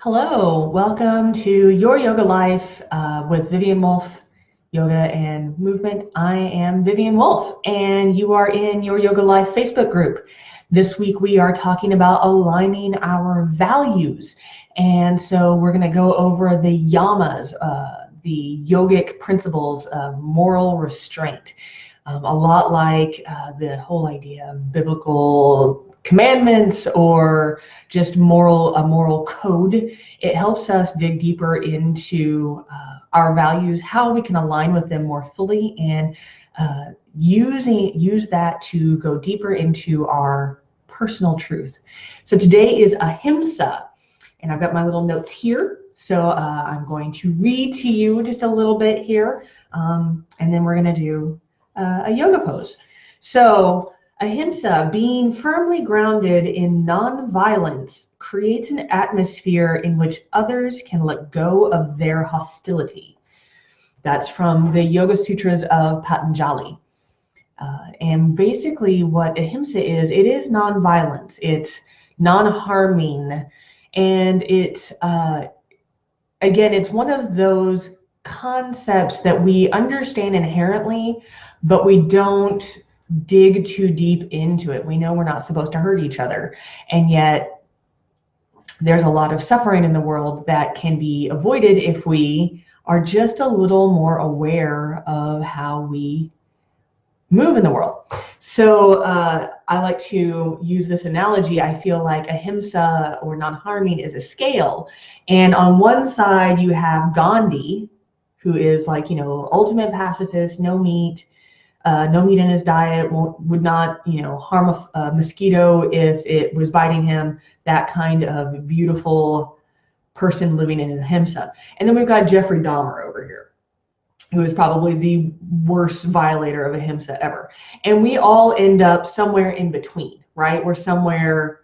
Hello, welcome to Your Yoga Life with Viviane Wolf, Yoga and Movement. I am Viviane Wolf, and you are in Your Yoga Life Facebook group. This week we are talking about aligning our values, and so we're going to go over the Yamas, the yogic principles of moral restraint. A lot like the whole idea of biblical commandments or just a moral code. It helps us dig deeper into our values, how we can align with them more fully, and use that to go deeper into our personal truth. So today is Ahimsa, and I've got my little notes here. So I'm going to read to you just a little bit here, and then we're going to do a yoga pose. So Ahimsa, being firmly grounded in non-violence, creates an atmosphere in which others can let go of their hostility. That's from the Yoga Sutras of Patanjali. And basically what Ahimsa is, it is non-violence, it's non-harming, and again, it's one of those concepts that we understand inherently, but we don't dig too deep into it. We know we're not supposed to hurt each other, and yet there's a lot of suffering in the world that can be avoided if we are just a little more aware of how we move in the world. So I like to use this analogy. I feel like Ahimsa, or non-harming, is a scale, and on one side you have Gandhi, who is like, ultimate pacifist, no meat in his diet, would not, harm a mosquito if it was biting him, that kind of beautiful person living in Ahimsa. And then we've got Jeffrey Dahmer over here, who is probably the worst violator of Ahimsa ever. And we all end up somewhere in between, right? We're somewhere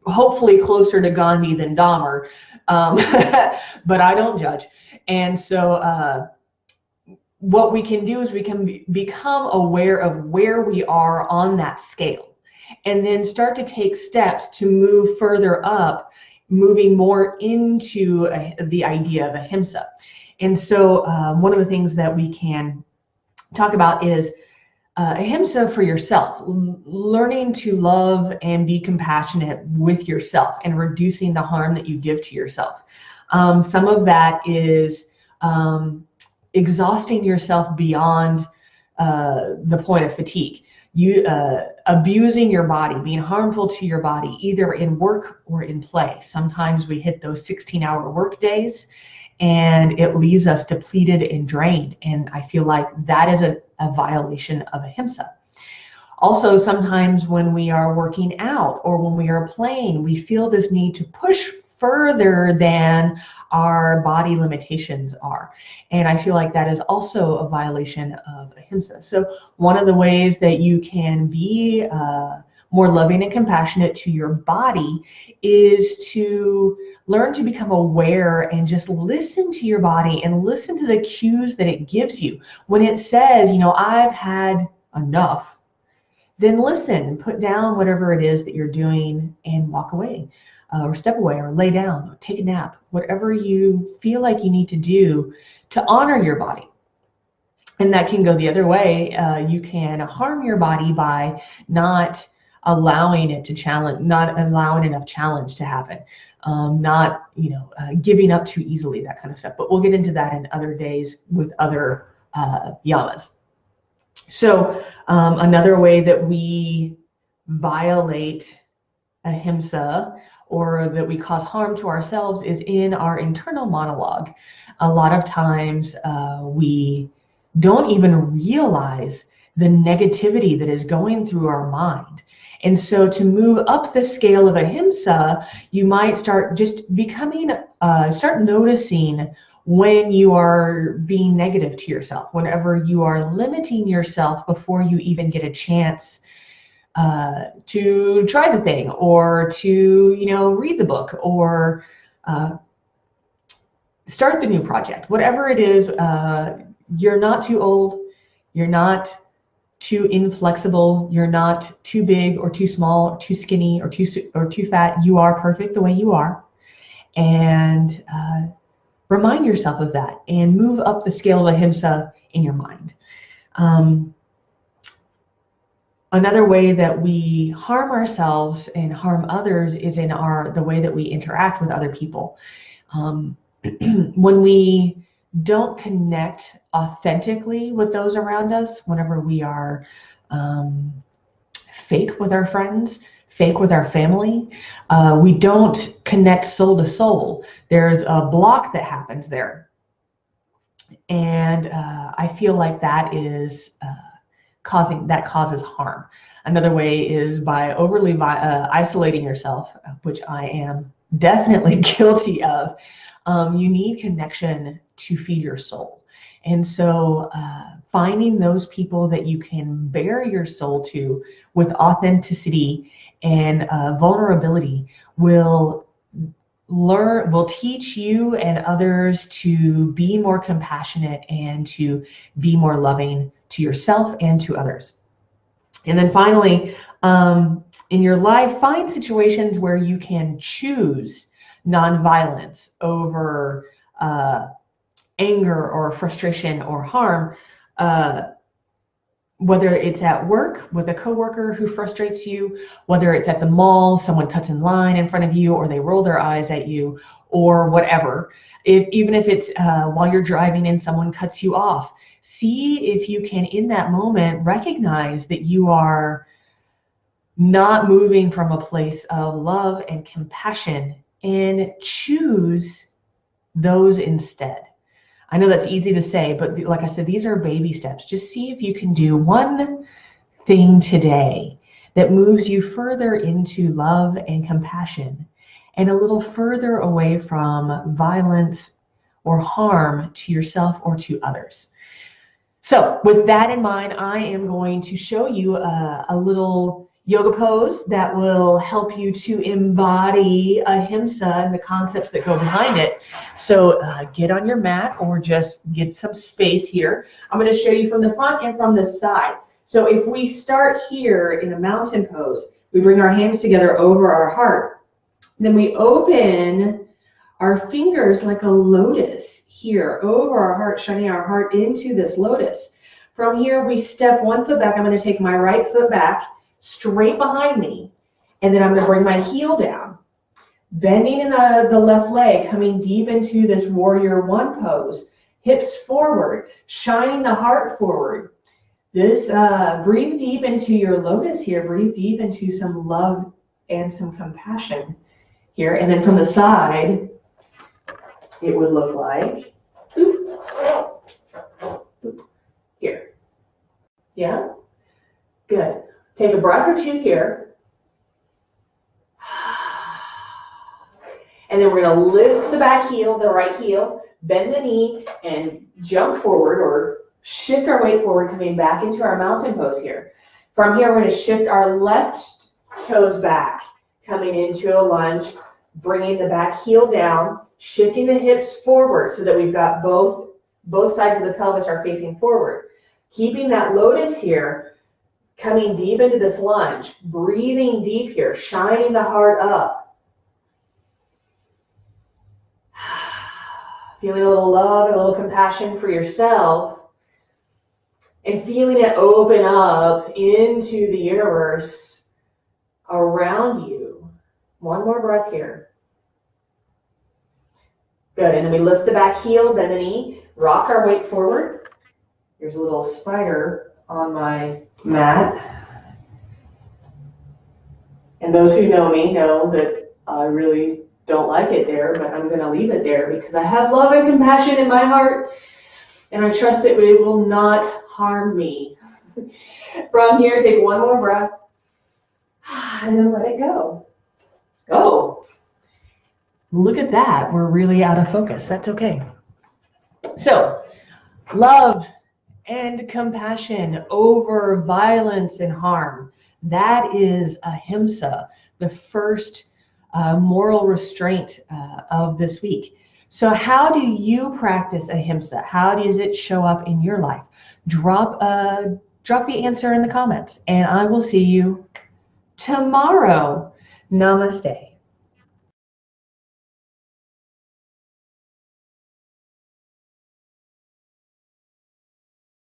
hopefully closer to Gandhi than Dahmer, but I don't judge. And so what we can do is we can become aware of where we are on that scale, and then start to take steps to move further up, moving more into the idea of Ahimsa. And so one of the things that we can talk about is Ahimsa for yourself, learning to love and be compassionate with yourself and reducing the harm that you give to yourself. Some of that is exhausting yourself beyond the point of fatigue. Abusing your body, being harmful to your body, either in work or in play. Sometimes we hit those 16-hour work days and it leaves us depleted and drained. And I feel like that is a violation of Ahimsa. Also, sometimes when we are working out or when we are playing, we feel this need to push further than our body limitations are. And I feel like that is also a violation of Ahimsa. So one of the ways that you can be more loving and compassionate to your body is to learn to become aware and just listen to your body and listen to the cues that it gives you. When it says, I've had enough, then listen, put down whatever it is that you're doing and walk away. Or step away, or lay down, or take a nap, whatever you feel like you need to do to honor your body. And that can go the other way. You can harm your body by not allowing it to challenge, not allowing enough challenge to happen, not giving up too easily, that kind of stuff. But we'll get into that in other days with other yamas. So another way that we violate Ahimsa, or that we cause harm to ourselves, is in our internal monologue. A lot of times we don't even realize the negativity that is going through our mind. And so to move up the scale of Ahimsa, you might start just start noticing when you are being negative to yourself, whenever you are limiting yourself before you even get a chance to try the thing, or to read the book, or start the new project. Whatever it is, you're not too old, you're not too inflexible, you're not too big or too small or too skinny or too fat. You are perfect the way you are, and remind yourself of that and move up the scale of ahimsa in your mind. Another way that we harm ourselves and harm others is in the way that we interact with other people. When we don't connect authentically with those around us, whenever we are fake with our friends, fake with our family, we don't connect soul to soul. There's a block that happens there. And I feel like that is causes harm. Another way is by overly isolating yourself, which I am definitely guilty of. You need connection to feed your soul. And so finding those people that you can bare your soul to with authenticity and vulnerability will teach you and others to be more compassionate and to be more loving to yourself and to others. And then finally, in your life, find situations where you can choose nonviolence over anger or frustration or harm, whether it's at work with a coworker who frustrates you, whether it's at the mall, someone cuts in line in front of you, or they roll their eyes at you, or whatever. Even if it's while you're driving and someone cuts you off, see if you can, in that moment, recognize that you are not moving from a place of love and compassion and choose those instead. I know that's easy to say, but like I said, these are baby steps. Just see if you can do one thing today that moves you further into love and compassion and a little further away from violence or harm to yourself or to others. So with that in mind, I am going to show you a little yoga pose that will help you to embody ahimsa and the concepts that go behind it. So get on your mat or just get some space here. I'm going to show you from the front and from the side. So if we start here in a mountain pose, we bring our hands together over our heart. Then we open our fingers like a lotus here over our heart, shining our heart into this lotus. From here, we step one foot back. I'm going to take my right foot back straight behind me, and then I'm going to bring my heel down, bending in the left leg, coming deep into this warrior one pose, hips forward, shining the heart forward. This breathe deep into your lotus here, breathe deep into some love and some compassion here. And then from the side, it would look like here. Yeah, good. Take a breath or two here. And then we're going to lift the back heel, the right heel, bend the knee, and jump forward or shift our weight forward, coming back into our mountain pose here. From here, we're going to shift our left toes back, coming into a lunge, bringing the back heel down, shifting the hips forward so that we've got both sides of the pelvis are facing forward. Keeping that lotus here, coming deep into this lunge, breathing deep here, shining the heart up. Feeling a little love and a little compassion for yourself, and feeling it open up into the universe around you. One more breath here. Good, and then we lift the back heel, bend the knee, rock our weight forward. Here's a little spider on my mat. And those who know me know that I really don't like it there, but I'm going to leave it there because I have love and compassion in my heart, and I trust that it will not harm me. From here, take one more breath, and then let it go. Go. Look at that. We're really out of focus. That's okay. So, love and compassion over violence and harm. That is ahimsa, the first moral restraint of this week. So how do you practice ahimsa? How does it show up in your life? Drop the answer in the comments, and I will see you tomorrow. Namaste.